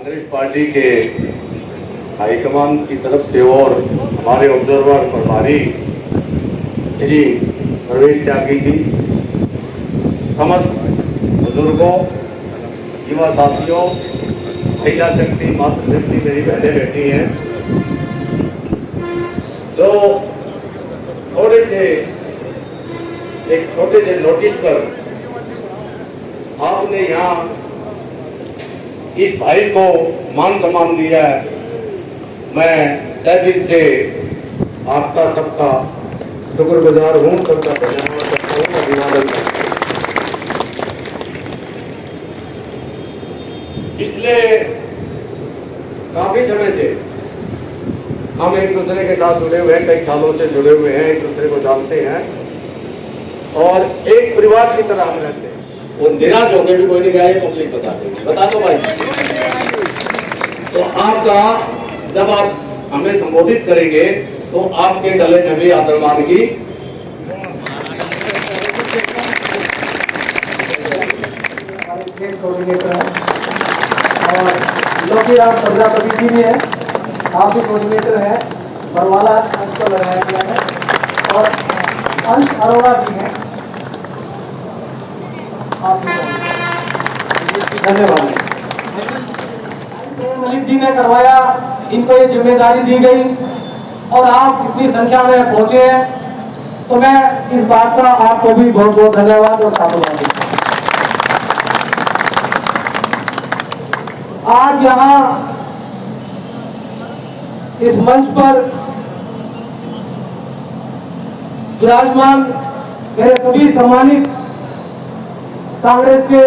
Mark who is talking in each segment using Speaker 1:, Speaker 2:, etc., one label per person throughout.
Speaker 1: Congress party के high command की तरफ से और हमारे ऑब्जर्वर प्रभारी श्री प्रवेश त्यागी जी, समस्त बुजुर्गों, युवा साथियों, महिला शक्ति, मातृशक्ति मेरी बहनें बैठी हैं, तो एक छोटे से नोटिस पर आपने यहाँ इस भाई को मान सम्मान दिया है। मैं तहे दिल से आपका सबका शुक्रगुजार हूँ, सबका धन्यवाद करता हूँ, अभिवादन करता हूँ। इसलिए काफी समय से हम एक दूसरे के साथ जुड़े हुए हैं, कई सालों से जुड़े हुए हैं, एक दूसरे को जानते हैं और एक परिवार की तरह हम रहते हैं। और निराश होकर भी कोई नहीं गया, पब्लिक बता दो भाई। तो आपका जब आप हमें संबोधित करेंगे तो आपके गले में भी आदर मान की
Speaker 2: और लोकीराम प्रजापति जी भी है, आप भी कोऑर्डिनेटर है, बरवाला अंश को लगाया गया है और अंश अरोड़ा जी हैं, आप भी धन्यवाद। मलिक जी ने करवाया, इनको ये जिम्मेदारी दी गई और आप इतनी संख्या में पहुंचे हैं, तो मैं इस बात का आपको भी बहुत बहुत धन्यवाद और साधुवाद देता हूं। आज यहाँ इस मंच पर विराजमान मेरे सभी सम्मानित कांग्रेस के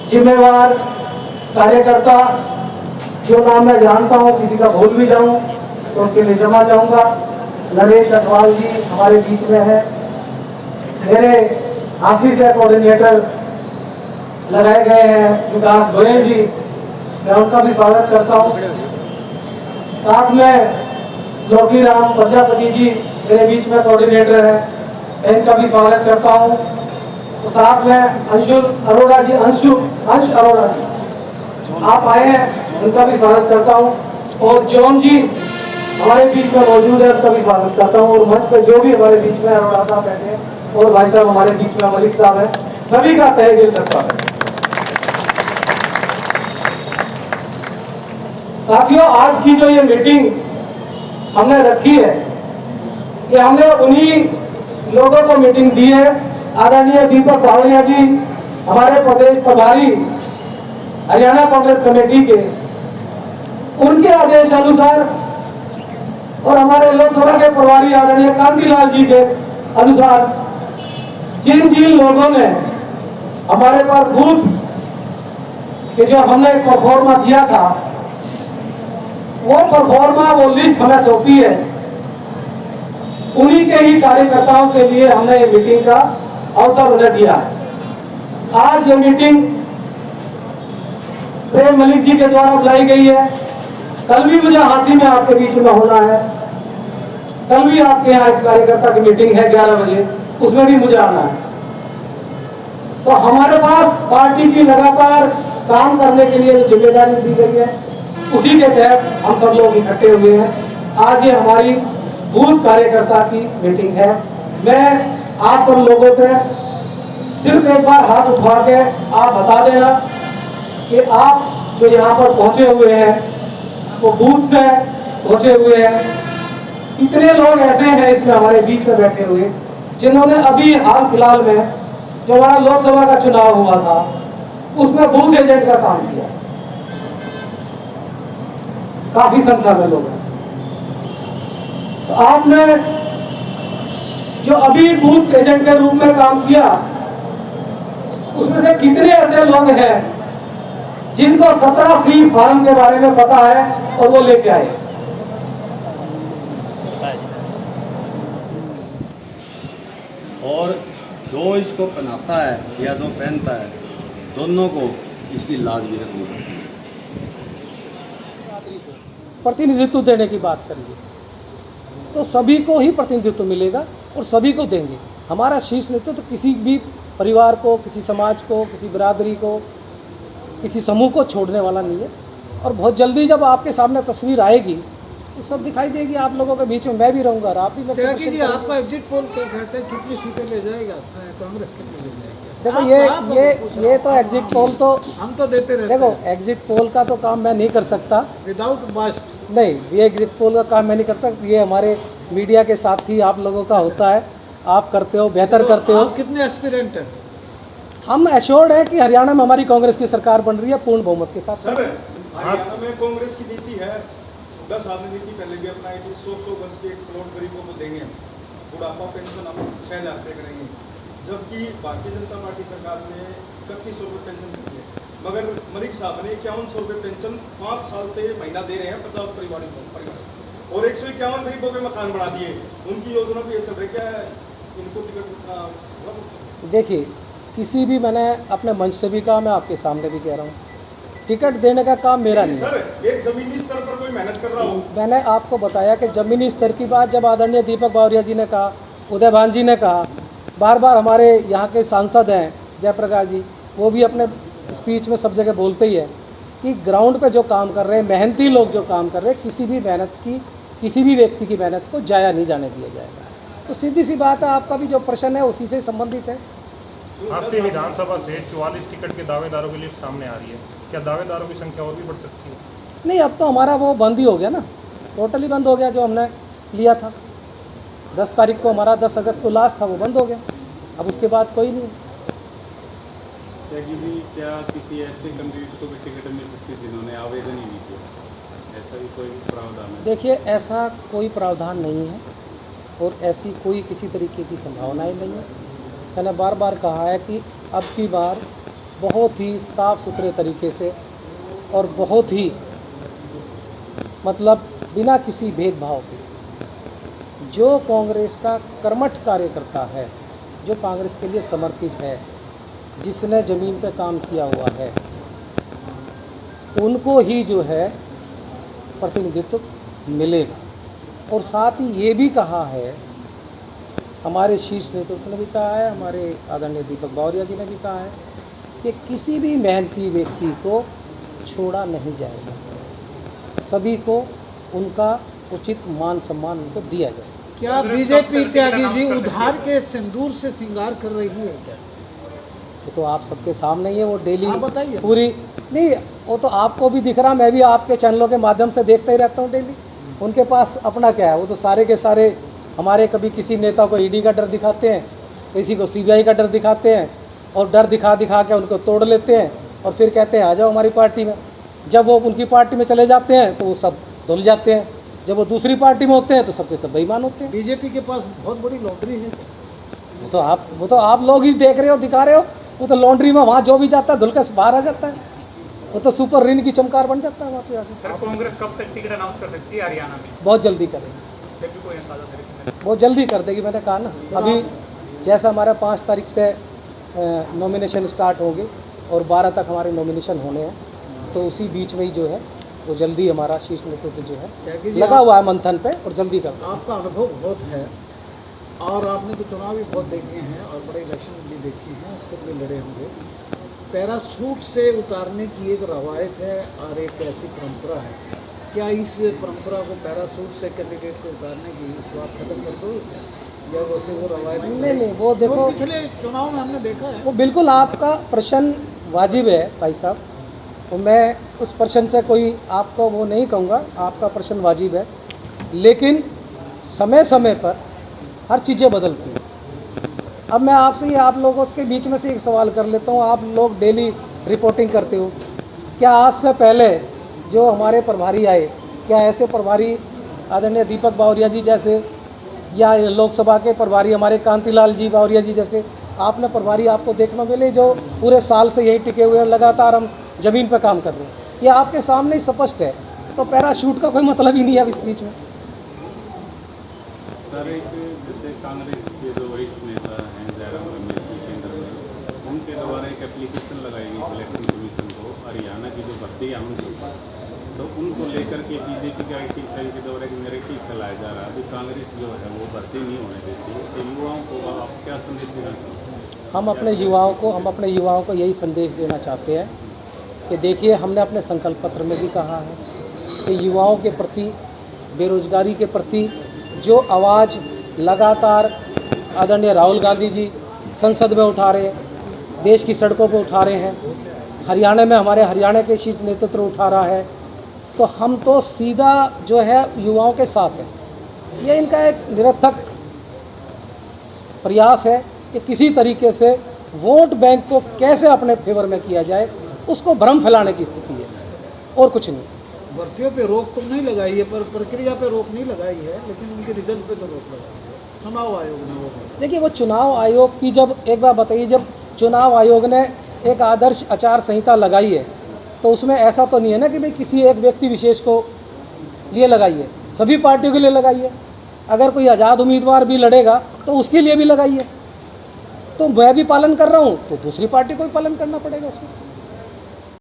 Speaker 2: जिम्मेवार कार्यकर्ता, जो नाम मैं जानता हूं, किसी का भूल भी जाऊं तो उसके लिए क्षमा चाहूंगा। नरेश अग्रवाल जी हमारे बीच में है, मेरे हाथी से कोऑर्डिनेटर लगाए गए हैं विकास गोयल जी, मैं उनका भी स्वागत करता हूं। साथ में लोकीराम प्रजापति जी मेरे बीच में कोऑर्डिनेटर है, मैं इनका भी स्वागत करता हूं। तो साथ में अंश अरोड़ा जी आप आए हैं, उनका भी स्वागत करता हूं। और जॉन जी हमारे बीच में मौजूद है, उनका भी स्वागत करता हूं। और मंच पर जो भी हमारे बीच में अरोड़ा साहब बैठे हैं और भाई साहब हमारे बीच में मलिक साहब है, सभी का तहे दिल से स्वागत। साथियों, आज की जो ये मीटिंग हमने रखी है, ये हमने उन्हीं लोगों को मीटिंग दी है। आदरणीय दीपक बावरिया जी हमारे प्रदेश प्रभारी हरियाणा कांग्रेस कमेटी के, उनके आदेश अनुसार और हमारे लोकसभा के प्रभारी आदरणीय कांतिलाल जी के अनुसार जिन लोगों ने हमारे पास बूथ के जो हमने एक परफॉर्मा दिया था, वो परफॉर्मा, वो लिस्ट हमें सौंपी है, उन्हीं के ही कार्यकर्ताओं के लिए हमने ये मीटिंग का अवसर उन्हें दिया है। आज ये मीटिंग प्रेम मलिक जी के द्वारा बुलाई गई है। कल भी मुझे हांसी में आपके बीच में होना है, कल भी आपके यहाँ एक कार्यकर्ता की मीटिंग है 11 बजे, उसमें भी मुझे आना है। तो हमारे पास पार्टी की लगातार काम करने के लिए जो जिम्मेदारी दी गई है, उसी के तहत हम सब लोग इकट्ठे हुए हैं। आज ये हमारी बूथ कार्यकर्ता की मीटिंग है। मैं आप सब लोगों से सिर्फ एक बार हाथ उठा के आप बता देना कि आप जो यहाँ पर पहुंचे हुए हैं, वो बूथ से पहुंचे हुए हैं। कितने लोग ऐसे हैं इसमें हमारे बीच में बैठे हुए, जिन्होंने अभी हाल फिलहाल में जो हमारा लोकसभा का चुनाव हुआ था, उसमें बूथ एजेंट का काम किया। काफी संख्या में लोग हैं। तो आपने जो अभी बूथ एजेंट के रूप में काम किया, उसमें से कितने ऐसे लोग हैं जिनको 17C फॉर्म के बारे में पता है और वो लेके आए?
Speaker 3: और जो इसको पहनाता है या जो पहनता है, दोनों को इसकी लाज भी रखनी पड़ती है।
Speaker 2: प्रतिनिधित्व देने की बात करिए तो सभी को ही प्रतिनिधित्व मिलेगा और सभी को देंगे। हमारा शीर्ष नेतृत्व तो किसी भी परिवार को, किसी समाज को, किसी बिरादरी को किसी समूह को छोड़ने वाला नहीं है। और बहुत जल्दी जब आपके सामने तस्वीर आएगी तो सब दिखाई देगी आप लोगों के बीच में, मैं भी रहूँगा और आप भी मेरे से
Speaker 4: त्यागी जी,
Speaker 2: क्वेश्चन
Speaker 4: आपका एग्जिट पोल क्या कहते हैं, कितनी सीटें ले जाएगा कांग्रेस, कितनी ले जाएगी?
Speaker 2: देखो
Speaker 4: आप
Speaker 2: ये तो एग्जिट पोल तो
Speaker 4: हम तो देते रहते
Speaker 2: देखो
Speaker 4: हैं
Speaker 2: एग्जिट पोल का तो काम मैं नहीं कर सकता,
Speaker 4: विदाउट बास्ट।
Speaker 2: नहीं ये एग्जिट पोल का काम मैं नहीं कर सकता, ये हमारे मीडिया के साथ ही आप लोगों का होता है, आप करते हो, बेहतर करते हो।
Speaker 4: आप कितने एस्पिरेंट हैं?
Speaker 2: हम एश्योर्ड है कि हरियाणा में हमारी कांग्रेस की सरकार बन रही है पूर्ण बहुमत के साथ।
Speaker 5: सर हरियाणा में कांग्रेस की नीति है 10 साल की नीति पहले भी अपना 100 वर्ष के 1 करोड़ गरीबों को देंगे, बुढ़ापा पेंशन हम 6,000 रुपये करेंगे, जबकि भारतीय जनता पार्टी सरकार ने 3100 रुपये पेंशन दी है, मगर मलिक साहब ने 5100 रुपये पेंशन 5 साल से महीना दे रहे हैं 50 परिवारों को, और 151 गरीबों के मकान बना दिए, उनकी योजना भी ये चल रही, क्या इनको टिकट?
Speaker 2: देखिए किसी भी, मैंने अपने मंच से भी कहा, मैं आपके सामने भी कह रहा हूँ, टिकट देने का काम मेरा नहीं है।
Speaker 5: सर एक जमीनी स्तर पर कोई मेहनत कर रहा हो।
Speaker 2: मैंने आपको बताया कि ज़मीनी स्तर की बात जब आदरणीय दीपक बावरिया जी ने कहा, उदय भान जी ने कहा, बार बार हमारे यहाँ के सांसद हैं जयप्रकाश जी, वो भी अपने स्पीच में सब जगह बोलते ही है कि ग्राउंड पे जो काम कर रहे हैं, मेहनती लोग जो काम कर रहे हैं, किसी भी मेहनत की, किसी भी व्यक्ति की मेहनत को जाया नहीं जाने दिया जाएगा। तो सीधी सी बात है, आपका भी जो प्रश्न है उसी से संबंधित है।
Speaker 6: हास्य विधानसभा से 44 टिकट के दावेदारों की लिस्ट सामने आ रही है, क्या दावेदारों की संख्या और भी बढ़ सकती है?
Speaker 2: नहीं, अब तो हमारा वो बंद ही हो गया ना, टोटली बंद हो गया। जो हमने लिया था 10 तारीख को, हमारा 10 अगस्त को लास्ट था, वो बंद हो गया, अब उसके बाद कोई नहीं।
Speaker 7: त्यागी जी, क्या किसी ऐसे कैंडिडेट को भी टिकट मिल सकती है जिन्होंने आवेदन ही नहीं किया, ऐसा भी कोई प्रावधान है?
Speaker 2: देखिए ऐसा कोई प्रावधान नहीं है और ऐसी कोई किसी तरीके की संभावनाएं नहीं है। मैंने बार बार कहा है कि अब की बार बहुत ही साफ़ सुथरे तरीके से और बहुत ही मतलब बिना किसी भेदभाव के जो कांग्रेस का कर्मठ कार्यकर्ता है, जो कांग्रेस के लिए समर्पित है, जिसने ज़मीन पे काम किया हुआ है, उनको ही जो है प्रतिनिधित्व मिलेगा। और साथ ही ये भी कहा है, हमारे शीर्ष नेतृत्व ने भी कहा है, हमारे आदरणीय दीपक बावरिया जी ने भी कहा है कि किसी भी मेहनती व्यक्ति को छोड़ा नहीं जाएगा, सभी को उनका उचित मान सम्मान उनको दिया जाए।
Speaker 4: क्या बीजेपी त्यागी जी उधार के सिंदूर से श्रृंगार कर रही है क्या?
Speaker 2: वो तो आप सबके सामने ही है, वो डेली
Speaker 4: आप बताइए।
Speaker 2: पूरी नहीं, वो तो आपको भी दिख रहा, मैं भी आपके चैनलों के माध्यम से देखता ही रहता हूँ डेली। उनके पास अपना क्या है, वो तो सारे के सारे हमारे, कभी किसी नेता को ईडी का डर दिखाते हैं, किसी को सीबीआई का डर दिखाते हैं, और डर दिखा दिखा के उनको तोड़ लेते हैं और फिर कहते हैं आ जाओ हमारी पार्टी में। जब वो उनकी पार्टी में चले जाते हैं तो वो सब धुल जाते हैं, जब वो दूसरी पार्टी में होते हैं तो सबके सब बेईमान होते हैं।
Speaker 4: बीजेपी के पास बहुत बड़ी लॉटरी है।
Speaker 2: वो तो आप लोग ही देख रहे हो, दिखा रहे हो। वो तो लॉन्ड्री में वहाँ जो भी जाता है धुल के बाहर आ जाता है, वो तो सुपर ऋण की चमकार बन जाता है वहाँ पे आके।
Speaker 8: सर कांग्रेस कब तक टिकट अनाउंस कर सकती है हरियाणा में?
Speaker 2: बहुत जल्दी करेंगे,
Speaker 8: जब भी कोई अंदाजा करें।
Speaker 2: बहुत जल्दी कर देगी, मैंने कहा ना। अभी जैसा हमारा 5 तारीख से नॉमिनेशन स्टार्ट होंगे और 12 तक हमारे नॉमिनेशन होने हैं, तो उसी बीच में ही जो है वो जल्दी हमारा शीर्ष नेतृत्व जो है लगा हुआ है मंथन पे, और जल्दी कर।
Speaker 4: आपका अनुभव बहुत है और आपने तो चुनाव भी बहुत देखे हैं और बड़े इलेक्शन भी देखी हैं, उस पर भी लड़े होंगे। पैराशूट से उतारने की एक रवायत है और एक ऐसी परंपरा है, क्या इस परंपरा को पैराशूट से कैंडिडेट से उतारने की इस बात खत्म कर दो, या वैसे वो रवायत?
Speaker 2: नहीं, वो देखो
Speaker 4: पिछले चुनाव में हमने देखा है।
Speaker 2: वो बिल्कुल आपका प्रश्न वाजिब है भाई साहब, तो मैं उस प्रश्न से कोई आपको वो नहीं कहूँगा, आपका प्रश्न वाजिब है, लेकिन समय समय पर हर चीज़ें बदलती हैं। अब मैं आपसे ही आप लोगों के बीच में से एक सवाल कर लेता हूँ, आप लोग डेली रिपोर्टिंग करते हो, क्या आज से पहले जो हमारे प्रभारी आए, क्या ऐसे प्रभारी आदरणीय दीपक बावरिया जी जैसे, या लोकसभा के प्रभारी हमारे कांतिलाल जी बावरिया जी जैसे आपने प्रभारी आपको देखने मिले जो पूरे साल से यही टिके हुए हैं, लगातार हम ज़मीन पर काम कर रहे हैं? ये आपके सामने ही स्पष्ट है, तो पैराशूट का कोई मतलब ही नहीं है अब इस बीच में।
Speaker 7: सर एक जैसे कांग्रेस के जो वरिष्ठ नेता हैं जयराम रमेश जी केंद्र में, उनके द्वारा एक एप्लीकेशन लगाई गई इलेक्शन कमीशन को हरियाणा की जो भर्ती है उनकी, तो उनको लेकर के बीजेपी का एक संघ के द्वारा एक नैरेटिव फैलाया जा रहा है, अभी कांग्रेस जो है वो भर्ती नहीं होने देती, तो युवाओं को आप क्या संदेश देना चाहते हैं?
Speaker 2: हम अपने युवाओं को यही संदेश देना चाहते हैं कि देखिए, हमने अपने संकल्प पत्र में भी कहा है कि युवाओं के प्रति, बेरोजगारी के प्रति जो आवाज़ लगातार आदरणीय राहुल गांधी जी संसद में उठा रहे, देश की सड़कों पर उठा रहे हैं, हरियाणा में हमारे हरियाणा के शीर्ष नेतृत्व उठा रहा है, तो हम तो सीधा जो है युवाओं के साथ हैं। ये इनका एक निरर्थक प्रयास है कि किसी तरीके से वोट बैंक को कैसे अपने फेवर में किया जाए, उसको भ्रम फैलाने की स्थिति है और कुछ नहीं।
Speaker 4: भर्तियों पे रोक तो नहीं लगाई है, पर प्रक्रिया पे रोक नहीं लगाई है, लेकिन उनके रिजल्ट पे तो रोक लगाई है चुनाव आयोग ने। वो
Speaker 2: देखिए, वो चुनाव आयोग की, जब एक बार बताइए, जब चुनाव आयोग ने एक आदर्श आचार संहिता लगाई है तो उसमें ऐसा तो नहीं है ना कि भाई किसी एक व्यक्ति विशेष को लिए लगाई है, सभी पार्टियों के लिए लगाई है। अगर कोई आज़ाद उम्मीदवार भी लड़ेगा तो उसके लिए भी लगाई है। तो मैं भी पालन कर रहा हूँ तो दूसरी पार्टी को भी पालन करना पड़ेगा उसमें।